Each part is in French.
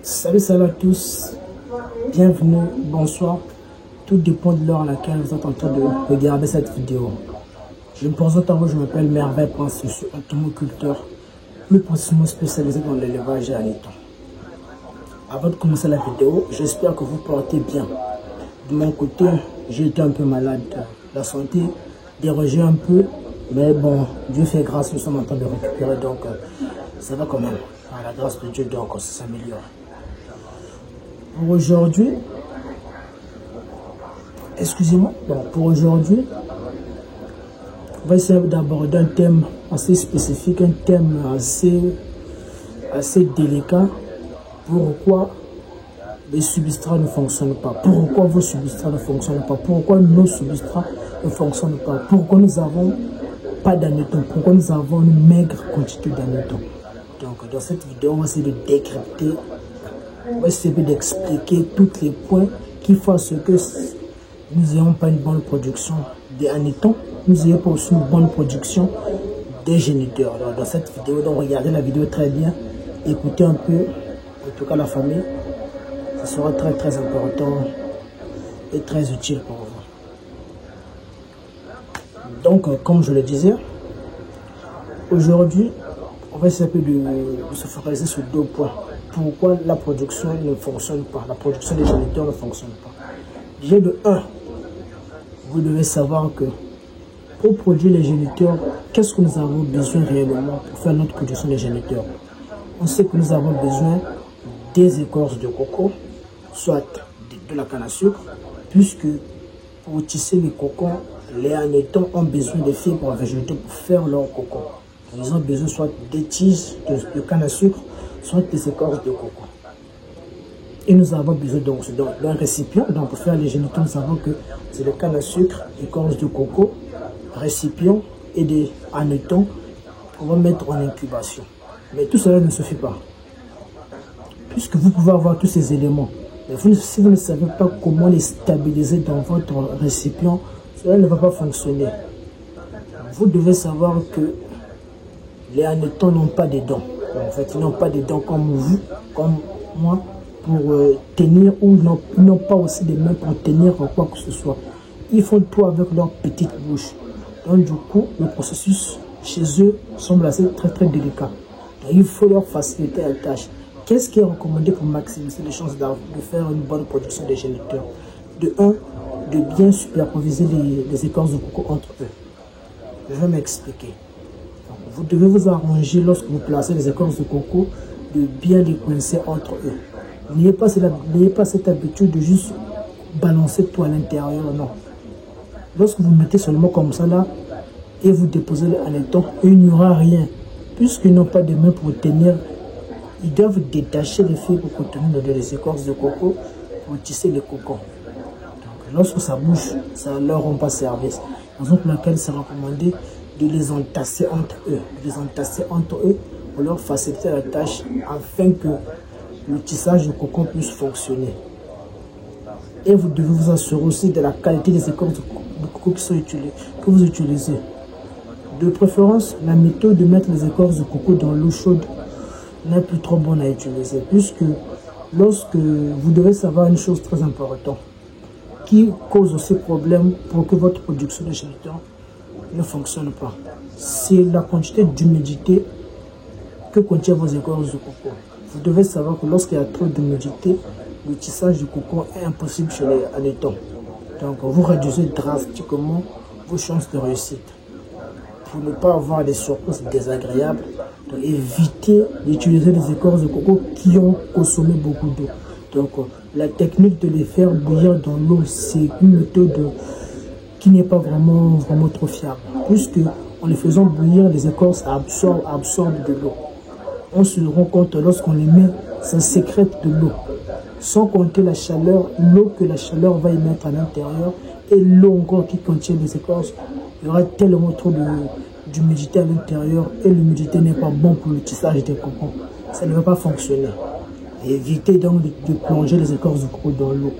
Salut à tous, bienvenue, bonsoir. Tout dépend de l'heure à laquelle vous êtes en train de regarder cette vidéo. Je me présente à vous, je m'appelle Merveille Prince, je suis entomoculteur, plus précisément spécialisé dans l'élevage et hannetons. Avant de commencer la vidéo, j'espère que vous portez bien. De mon côté, j'ai été un peu malade, la santé dérogeait un peu, mais bon, Dieu fait grâce, nous sommes en train de récupérer, donc ça va quand même. À la grâce de Dieu, donc ça s'améliore. Pour aujourd'hui, excusez-moi, pour aujourd'hui, on va essayer d'aborder un thème assez spécifique, un thème assez délicat. Pourquoi les substrats ne fonctionnent pas? Pourquoi vos substrats ne fonctionnent pas? Pourquoi nos substrats ne fonctionnent pas? Pourquoi nous n'avons pas d'hannetons? Pourquoi nous avons une maigre quantité d'hannetons? Donc dans cette vidéo, on va essayer de décrypter, on va essayer d'expliquer tous les points qui font ce que nous n'ayons pas une bonne production des hannetons, nous n'ayons pas aussi une bonne production des géniteurs. Alors, dans cette vidéo, donc regardez la vidéo très bien, écoutez un peu, en tout cas la famille, ce sera très important et très utile pour vous. Donc comme je le disais, aujourd'hui, on va essayer de se focaliser sur deux points. Pourquoi la production ne fonctionne pas, la production des géniteurs ne fonctionne pas. Déjà de 1, vous devez savoir que pour produire les géniteurs, qu'est-ce que nous avons besoin réellement pour faire notre production des géniteurs? On sait que nous avons besoin des écorces de coco, soit de la canne à sucre, puisque pour tisser les cocons, les hannetons ont besoin de fibres végétaux pour faire leur coco. Ils ont besoin soit des tiges de canne à sucre, soit des écorces de coco. Et nous avons besoin d'un récipient. Donc pour faire les géniteurs, nous savons que c'est le canne à sucre, écorces de coco, récipient et des hannetons qu'on va mettre en incubation. Mais tout cela ne suffit pas. Puisque vous pouvez avoir tous ces éléments, mais si vous ne savez pas comment les stabiliser dans votre récipient, cela ne va pas fonctionner. Vous devez savoir que les hannetons n'ont pas de dents. En fait, ils n'ont pas de dents comme vous, comme moi, pour tenir, ou ils n'ont pas aussi des mains pour tenir quoi que ce soit. Ils font tout avec leur petite bouche. Donc du coup, le processus chez eux semble assez très délicat. Donc, il faut leur faciliter la tâche. Qu'est-ce qui est recommandé pour maximiser les chances de faire une bonne production des géniteurs? De 1, de bien superposer les écorces de coco entre eux. Je vais m'expliquer. Vous devez vous arranger lorsque vous placez les écorces de coco de bien les coincer entre eux. N'ayez pas cette habitude de juste balancer tout à l'intérieur, non. Lorsque vous mettez seulement comme ça là et vous déposez le hanneton, il n'y aura rien. Puisqu'ils n'ont pas de main pour tenir, ils doivent détacher les fibres contenues dans les écorces de coco pour tisser les cocons. Donc lorsque ça bouge, ça ne leur rend pas service. Raison pour laquelle c'est recommandé de les entasser entre eux, pour leur faciliter la tâche afin que le tissage de cocon puisse fonctionner. Et vous devez vous assurer aussi de la qualité des écorces de coco que vous utilisez. De préférence, la méthode de mettre les écorces de coco dans l'eau chaude n'est plus trop bonne à utiliser, puisque lorsque vous devez savoir une chose très importante qui cause aussi problème pour que votre production de géniteurs ne fonctionne pas, c'est la quantité d'humidité que contient vos écorces de coco. Vous devez savoir que lorsqu'il y a trop d'humidité, le tissage du coco est impossible chez les hannetons. Donc vous réduisez drastiquement vos chances de réussite. Pour ne pas avoir des surprises désagréables, donc évitez d'utiliser des écorces de coco qui ont consommé beaucoup d'eau. Donc la technique de les faire bouillir dans l'eau, c'est une méthode qui n'est pas vraiment trop fiable, puisque en les faisant bouillir, les écorces absorbent de l'eau. On se rend compte lorsqu'on les met, ça sécrète de l'eau, sans compter la chaleur, l'eau que la chaleur va y mettre à l'intérieur, et l'eau encore qui contient les écorces. Il y aura tellement trop d'humidité à l'intérieur, et l'humidité n'est pas bon pour le tissage des cocons. Ça ne va pas fonctionner. Évitez donc de plonger les écorces de coco dans l'eau.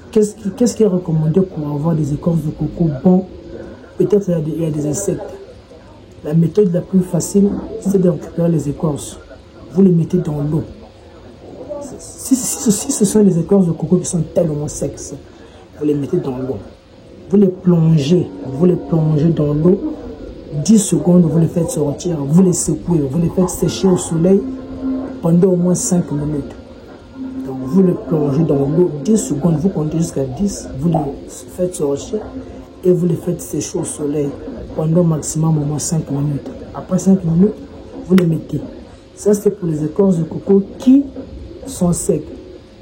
Qu'est-ce qui est recommandé pour avoir des écorces de coco bons? Peut-être il y a des insectes. La méthode la plus facile, c'est de récupérer les écorces. Vous les mettez dans l'eau. Si ce sont les écorces de coco qui sont tellement secs, vous les mettez dans l'eau. Vous les plongez dans l'eau. 10 secondes, vous les faites sortir, vous les secouez, vous les faites sécher au soleil pendant au moins 5 minutes. Donc vous les plongez dans l'eau 10 secondes, vous comptez jusqu'à 10, vous les faites sortir et vous les faites sécher au soleil pendant maximum au moins 5 minutes. Après 5 minutes, vous les mettez. Ça c'est pour les écorces de coco qui sont secs.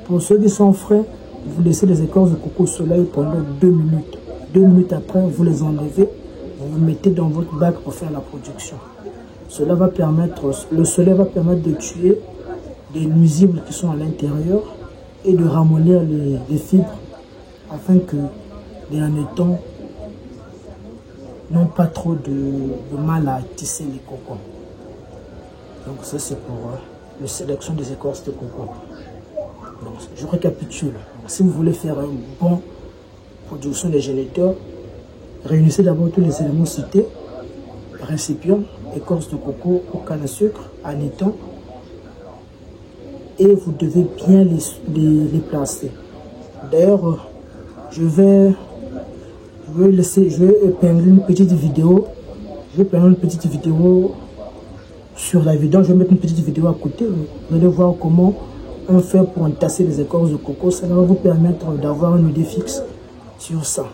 Pour ceux qui sont frais, vous laissez les écorces de coco au soleil pendant 2 minutes. 2 minutes après, vous les enlevez, vous les mettez dans votre bac pour faire la production. Cela va permettre, le soleil va permettre de tuer les nuisibles qui sont à l'intérieur et de ramollir les fibres afin que les hannetons n'ont pas trop de mal à tisser les cocons. Donc ça c'est pour la sélection des écorces de coco. Donc, je récapitule. Donc, si vous voulez faire une bonne production des géniteurs, réunissez d'abord tous les éléments cités: récipient, écorce de coco ou canne à sucre, hannetons, et vous devez bien les placer. D'ailleurs, je vais épingler une petite vidéo. Sur la vidéo. Je vais mettre une petite vidéo à côté. Vous allez voir comment on fait pour entasser les écorces de coco. Ça va vous permettre d'avoir une idée fixe sur ça.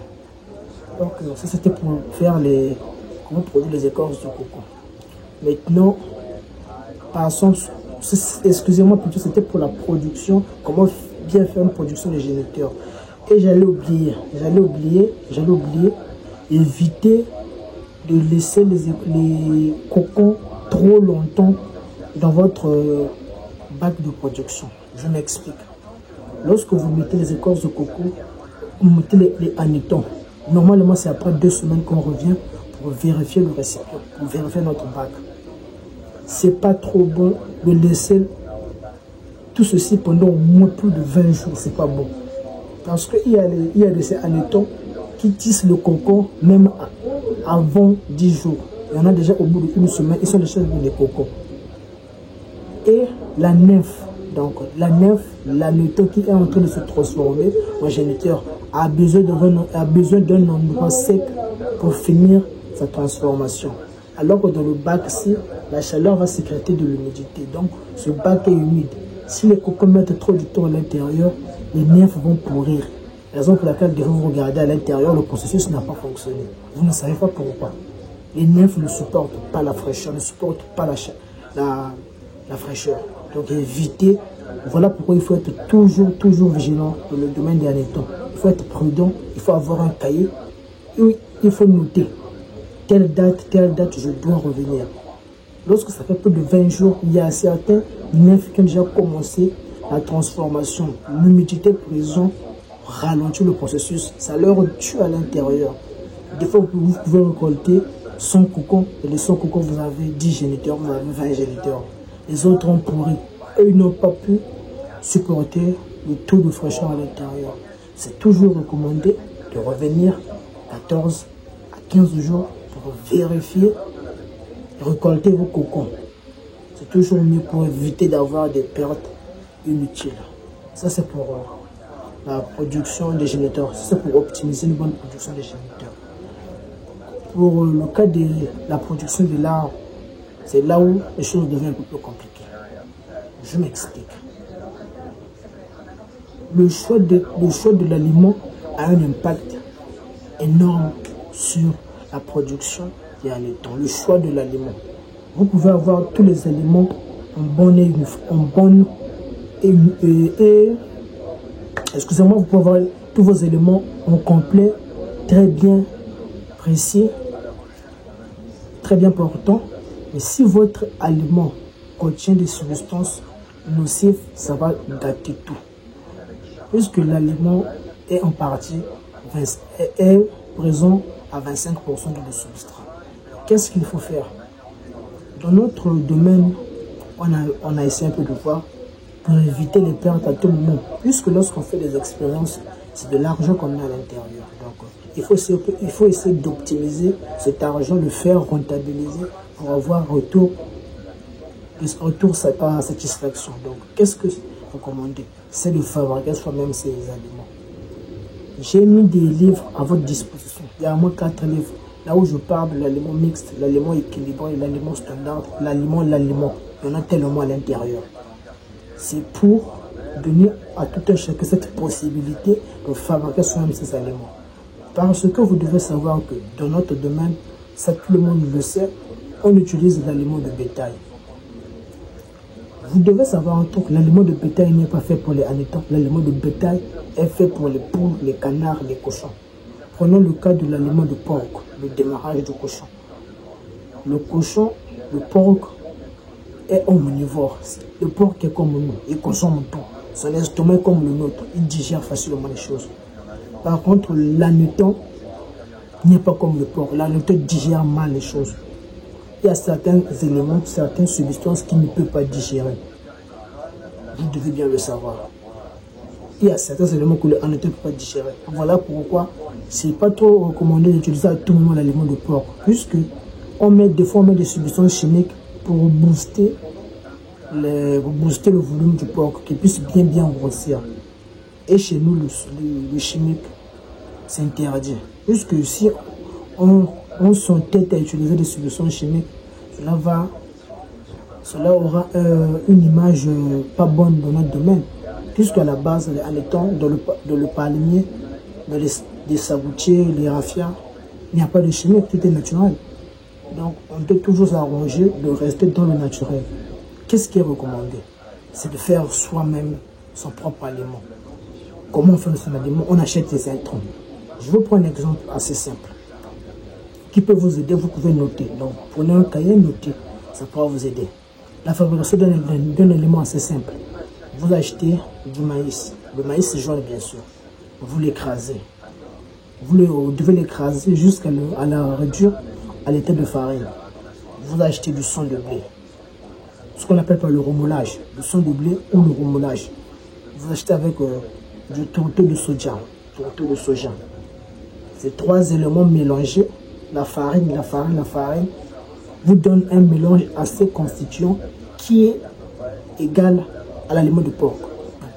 Donc ça c'était pour faire comment produire les écorces de coco. Maintenant, passons. Excusez-moi plutôt, c'était pour la production. Comment bien faire une production des géniteurs. Et j'allais oublier. Éviter de laisser les cocons trop longtemps dans votre bac de production. Je m'explique. Lorsque vous mettez les écorces de coco, vous mettez les hannetons. Normalement, c'est après 2 semaines qu'on revient pour vérifier le récipient, pour vérifier notre bac. C'est pas trop bon de laisser tout ceci pendant au moins plus de 20 jours. C'est pas bon. Parce qu'il y a ces hannetons qui tissent le cocon même avant 10 jours. Il y en a déjà au bout d'une semaine, ils sont déjà des cocos. Et la nymphe, donc l'hannetton qui est en train de se transformer en géniteur, a besoin d'un endroit sec pour finir sa transformation. Alors que dans le bac-ci, la chaleur va sécréter de l'humidité. Donc ce bac est humide. Si les cocos mettent trop de temps à l'intérieur, les nymphes vont pourrir. Raison pour laquelle vous regardez à l'intérieur, le processus n'a pas fonctionné. Vous ne savez pas pourquoi. Les nymphes ne supportent pas la fraîcheur, ne supportent pas la fraîcheur. Donc évitez. Voilà pourquoi il faut être toujours vigilant dans le domaine des hannetons. Il faut être prudent, il faut avoir un cahier. Et il faut noter telle date, je dois revenir. Lorsque ça fait plus de 20 jours, il y a certains nymphes qui ont déjà commencé la transformation. L'humidité présente ralentit le processus, ça leur tue à l'intérieur. Des fois, vous pouvez récolter 100 cocons, et les 100 cocons, vous avez 10 géniteurs, vous avez 20 géniteurs. Les autres ont pourri. Eux, ils n'ont pas pu supporter le taux de fraîcheur à l'intérieur. C'est toujours recommandé de revenir 14 à 15 jours pour vérifier et récolter vos cocons. C'est toujours mieux pour éviter d'avoir des pertes inutiles. Ça, c'est pour la production des géniteurs. C'est pour optimiser une bonne production des géniteurs. Pour le cas de la production de l'art, c'est là où les choses deviennent un peu plus compliquées. Je m'explique. Le choix de l'aliment a un impact énorme sur la production des hannetons. Le choix de l'aliment. Vous pouvez avoir tous les aliments excusez-moi, vous pouvez avoir tous vos éléments en complet, très bien précis, très bien portant. Mais si votre aliment contient des substances nocives, ça va gâter tout. Puisque l'aliment est en partie est présent à 25% de le substrat. Qu'est-ce qu'il faut faire? Dans notre domaine, on a essayé un peu de voir pour éviter les pertes à tout moment. Puisque lorsqu'on fait des expériences, c'est de l'argent qu'on a à l'intérieur. Donc, il faut essayer d'optimiser cet argent, le faire rentabiliser pour avoir retour à satisfaction. Donc, recommander, c'est de fabriquer soi-même ces aliments. J'ai mis des livres à votre disposition. Il y a au moins 4 livres. Là où je parle de l'aliment mixte, l'aliment équilibré, l'aliment standard, l'aliment. Il y en a tellement à l'intérieur. C'est pour donner à tout un chacun cette possibilité de fabriquer soi-même ces aliments. Parce que vous devez savoir que dans notre domaine, ça tout le monde le sait, on utilise l'aliment de bétail. Vous devez savoir un truc, l'aliment de bétail n'est pas fait pour les hannetons. L'aliment de bétail est fait pour les poules, les canards, les cochons. Prenons le cas de l'aliment de porc, le démarrage du cochon. Le cochon, le porc est omnivore. Le porc est comme nous, il consomme tout. Son estomac est comme le nôtre, il digère facilement les choses. Par contre, l'hanneton n'est pas comme le porc. L'hanneton digère mal les choses. Il y a certains éléments, certaines substances qu'il ne peut pas digérer. Vous devez bien le savoir. Il y a certains éléments que le hanneton ne peut pas digérer. Voilà pourquoi ce n'est pas trop recommandé d'utiliser à tout moment l'aliment de porc. Puisque des fois on met des substances chimiques pour booster le volume du porc, qu'il puisse bien grossir. Et chez nous, le chimique, c'est interdit. Puisque si on s'entête à utiliser des solutions chimiques, cela aura une image pas bonne dans notre domaine. Puisqu'à la base, les hannetons, dans le palmier, dans les saboutiers, les raffias, il n'y a pas de chimique, tout est naturel. Donc, on doit toujours s'arranger de rester dans le naturel. Qu'est-ce qui est recommandé? C'est de faire soi-même son propre aliment. Comment on fait son aliment? On achète des intrants. Je vous prends un exemple assez simple qui peut vous aider. Vous pouvez noter. Donc, prenez un cahier, notez. Ça pourra vous aider. La fabrication d'un aliment assez simple. Vous achetez du maïs. Le maïs jaune, bien sûr. Vous l'écrasez. Vous devez l'écraser jusqu'à la réduire à l'état de farine. Vous achetez du sang de blé. Ce qu'on appelle par le remoulage. Le sang de blé ou le remoulage. Vous achetez avec du tourteau de soja. Ces 3 éléments mélangés, la farine, vous donne un mélange assez constituant qui est égal à l'aliment de porc.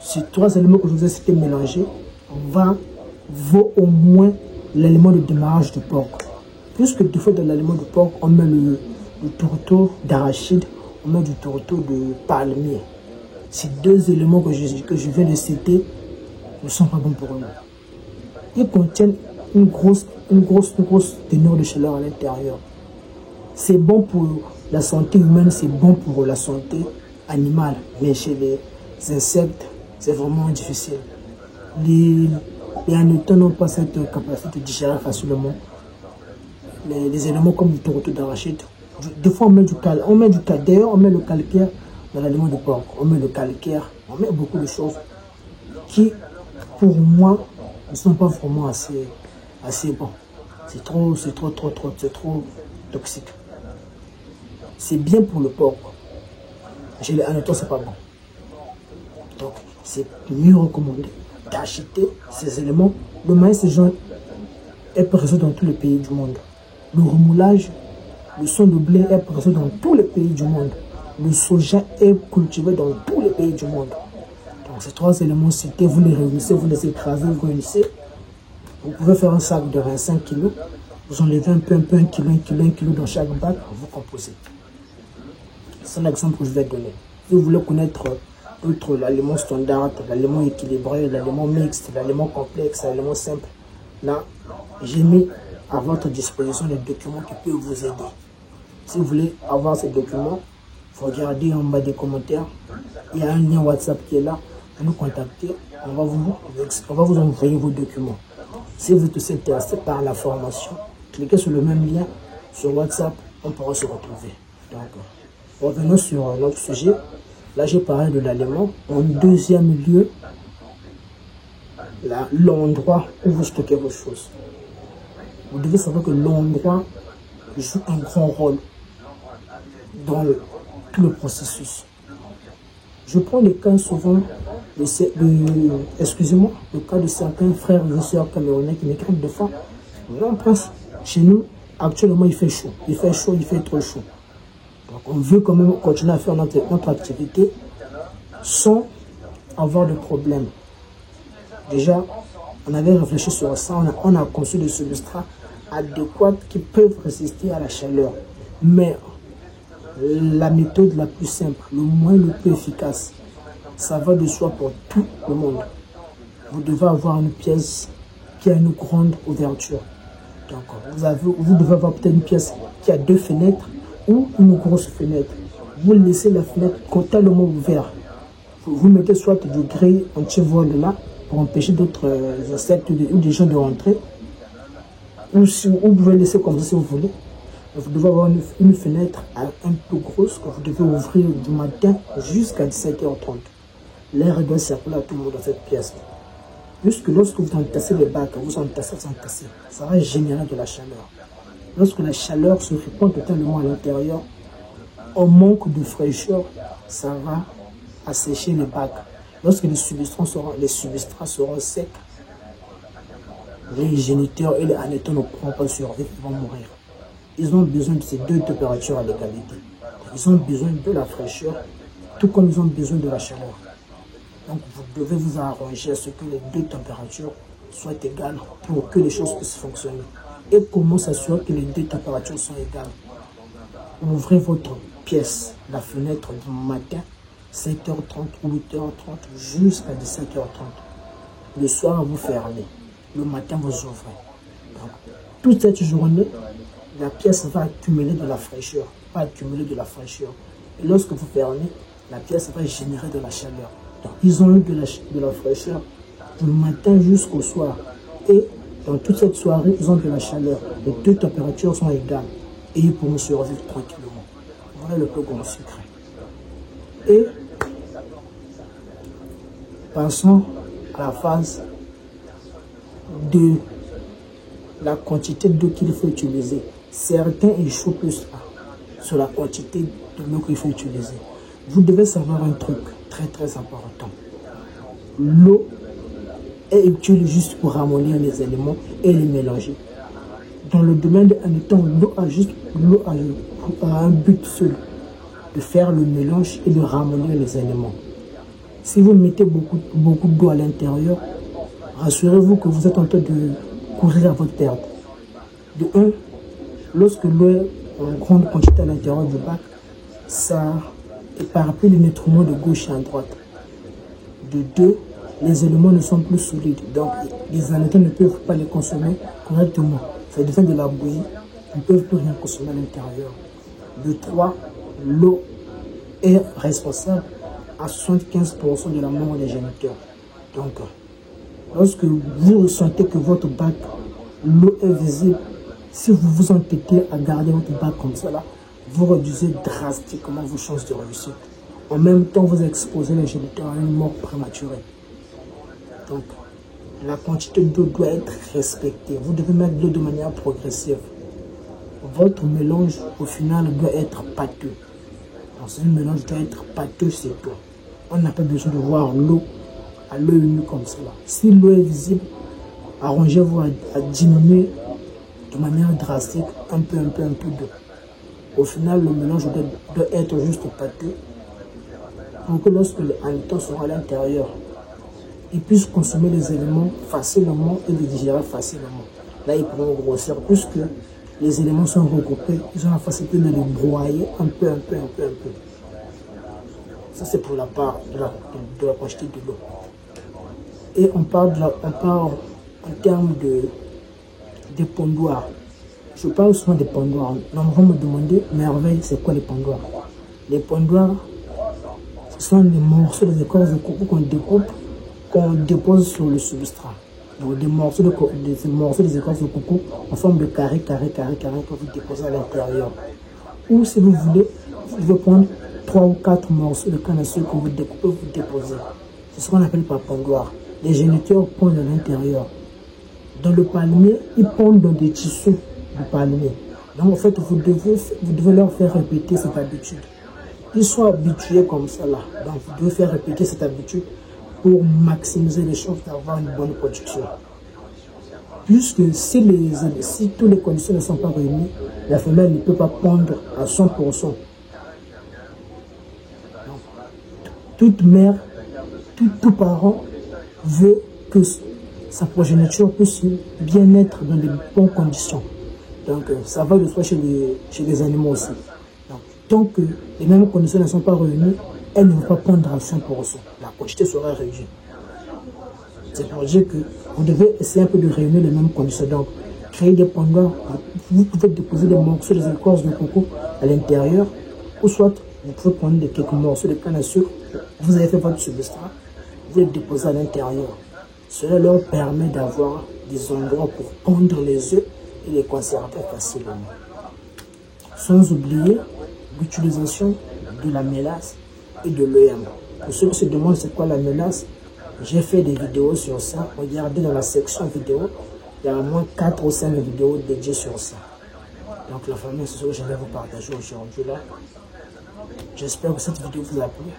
Ces 3 éléments que je vous ai cités mélangés vaut au moins l'aliment de démarrage du porc. Puisque du fait de l'aliment de porc, on met le tourteau d'arachide, on met du tourteau de palmier. Ces 2 éléments que je viens de citer ne sont pas bons pour nous. Ils contiennent une grosse teneur de chaleur à l'intérieur. C'est bon pour la santé humaine, c'est bon pour la santé animale. Mais chez les insectes, c'est vraiment difficile. Les hannetons n'ont pas cette capacité de digérer facilement les éléments comme le tourteau d'arachide. Des fois, on met du calcaire. D'ailleurs, on met le calcaire dans l'aliment de porc. On met le calcaire, on met beaucoup de choses qui, pour moi, ne sont pas vraiment assez bons. C'est trop toxique. C'est bien pour le porc. Chez les hannetons, c'est pas bon. Donc, c'est mieux recommandé d'acheter ces éléments. Le maïs jaune est présent dans tous les pays du monde. Le remoulage, le sang de blé est présent dans tous les pays du monde. Le soja est cultivé dans tous les pays du monde. Donc ces 3 éléments cités, vous les réunissez, vous les écrasez, vous réunissez. Vous pouvez faire un sac de 25 kg. Vous enlevez un peu, 1 kg dans chaque bac, vous composez. C'est l'exemple que je vais donner. Si vous voulez connaître d'autres, l'aliment standard, l'aliment équilibré, l'aliment mixte, l'aliment complexe, l'aliment simple, là, j'ai mis à votre disposition des documents qui peuvent vous aider. Si vous voulez avoir ces documents, vous regardez en bas des commentaires. Il y a un lien WhatsApp qui est là. Vous nous contactez. On va vous envoyer vos documents. Si vous êtes aussi intéressé par la formation, cliquez sur le même lien sur WhatsApp. On pourra se retrouver. Donc, revenons sur notre sujet. Là, j'ai parlé de l'aliment. En deuxième lieu, l'endroit où vous stockez vos choses. Vous devez savoir que l'endroit joue un grand rôle dans tout le processus. Je prends le cas souvent excusez-moi, le cas de certains frères et sœurs camerounais qui m'écrivent de fois. On pense, chez nous, actuellement, il fait chaud. Il fait trop chaud. Donc, on veut quand même continuer à faire notre activité sans avoir de problèmes. Déjà, on avait réfléchi sur ça, on a conçu des substrats adéquats qui peuvent résister à la chaleur. Mais la méthode la plus simple, le moyen le plus efficace, ça va de soi pour tout le monde. Vous devez avoir une pièce qui a une grande ouverture. Donc, vous devez avoir peut-être une pièce qui a 2 fenêtres ou une grosse fenêtre. Vous laissez la fenêtre totalement ouverte. Vous mettez soit du gris anti-vol là pour empêcher d'autres insectes ou des gens de rentrer. Ou vous pouvez laisser comme ça si vous voulez. Vous devez avoir une fenêtre un peu grosse que vous devez ouvrir du matin jusqu'à 17h30. L'air doit circuler à tout le monde dans cette pièce. Puisque lorsque vous entassez les bacs, vous entassez, ça va générer de la chaleur. Lorsque la chaleur se répand totalement à l'intérieur, au manque de fraîcheur, ça va assécher les bacs. Lorsque les substrats seront secs, les géniteurs et les hannetons ne pourront pas survivre, ils vont mourir. Ils ont besoin de ces 2 températures à l'égalité. Ils ont besoin de la fraîcheur, tout comme ils ont besoin de la chaleur. Donc vous devez vous arranger à ce que les 2 températures soient égales pour que les choses puissent fonctionner. Et comment s'assurer que les 2 températures sont égales? Ouvrez votre pièce, la fenêtre du matin, 7h30 ou 8h30 jusqu'à 17h30. Le soir, vous fermez. Le matin, vous ouvrez. Donc, toute cette journée, la pièce va accumuler de la fraîcheur. Et lorsque vous fermez, la pièce va générer de la chaleur. Donc, ils ont eu de la fraîcheur du matin jusqu'au soir. Et dans toute cette soirée, ils ont de la chaleur. Les 2 températures sont égales. Et ils pourront survivre tranquillement. Voilà le plus grand secret. Et passons à la phase de la quantité d'eau qu'il faut utiliser. Certains échouent plus sur la quantité de l'eau qu'il faut utiliser. Vous devez savoir un truc très important. L'eau est utile juste pour ramollir les éléments et les mélanger. Dans le domaine de hannetons, l'eau a un but seul, de faire le mélange et de ramollir les éléments. Si vous mettez beaucoup d'eau à l'intérieur, rassurez-vous que vous êtes en train de courir à votre perte. De 1, lorsque l'eau est en grande quantité à l'intérieur du bac, ça éparpille les nutriments de gauche et à droite. De 2, les éléments ne sont plus solides, donc les hannetons ne peuvent pas les consommer correctement. Ça devient de la bouillie, ils ne peuvent plus rien consommer à l'intérieur. De 3, l'eau est responsable à 75% de la mort des géniteurs. Donc, lorsque vous ressentez que votre bac, l'eau est visible, si vous vous entêtez à garder votre bac comme ça, là, vous réduisez drastiquement vos chances de réussite. En même temps, vous exposez les géniteurs à une mort prématurée. Donc, la quantité d'eau doit être respectée. Vous devez mettre de l'eau de manière progressive. Votre mélange, au final, doit être pâteux. Donc, ce mélange doit être pâteux, c'est tout. On n'a pas besoin de voir l'eau à l'œil nu comme cela. Si l'eau est visible, arrangez-vous à diminuer de manière drastique un peu d'eau. Au final, le mélange doit être juste pâteux pour que lorsque les hannetons seront à l'intérieur, ils puissent consommer les éléments facilement et les digérer facilement. Là, ils pourront grossir puisque les éléments sont regroupés. Ils ont la facilité de les broyer un peu. Ça, c'est pour la part de la quantité de l'eau. Et on parle en termes de pondoirs. Je parle souvent des pondoirs. On va me demander, merveille, c'est quoi les pondoirs? Les pondoirs, ce sont des morceaux des écorces de coco qu'on découpe, qu'on dépose sur le substrat. Donc des morceaux des écorces de coco en forme de carré que vous déposez à l'intérieur. Ou si vous voulez, vous pouvez prendre 3 ou 4 morceaux de canne à sucre que vous découpez, vous déposez. C'est ce qu'on appelle par pondoir. Les géniteurs pondent à l'intérieur. Dans le palmier, ils pondent dans des tissus du palmier. Donc en fait, vous devez leur faire répéter cette habitude. Ils sont habitués comme ça là. Donc vous devez faire répéter cette habitude pour maximiser les chances d'avoir une bonne production. Puisque si toutes les conditions ne sont pas réunies, la femelle ne peut pas pondre à 100%. Donc, toute mère tout parent veut que sa progéniture puisse bien être dans de bonnes conditions. Donc, ça va de soi chez les animaux aussi. Donc, tant que les mêmes conditions ne sont pas réunies, elles ne vont pas prendre action pour ça. La quantité sera réduite. C'est pour dire que vous devez essayer un peu de réunir les mêmes conditions. Donc, créer des pendants. Vous pouvez déposer des morceaux des écorces de coco à l'intérieur, ou soit vous pouvez prendre quelques morceaux de canne à sucre. Vous avez fait votre substrat, vous les déposez à l'intérieur. Cela leur permet d'avoir des endroits pour pondre les œufs et les conserver facilement. Sans oublier l'utilisation de la mélasse et de l'EM. Pour ceux qui se demandent c'est quoi la mélasse, j'ai fait des vidéos sur ça. Regardez dans la section vidéo, il y a au moins 4 ou 5 vidéos dédiées sur ça. Donc la famille, c'est ce que je vais vous partager aujourd'hui là. J'espère que cette vidéo vous a plu.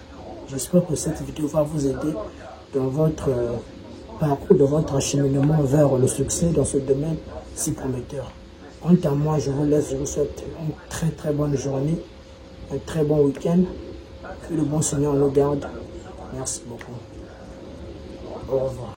J'espère que cette vidéo va vous aider dans votre parcours, dans votre acheminement vers le succès dans ce domaine si prometteur. Quant à moi, je vous laisse, je vous souhaite une très bonne journée, un très bon week-end. Que le bon Seigneur nous garde. Merci beaucoup. Au revoir.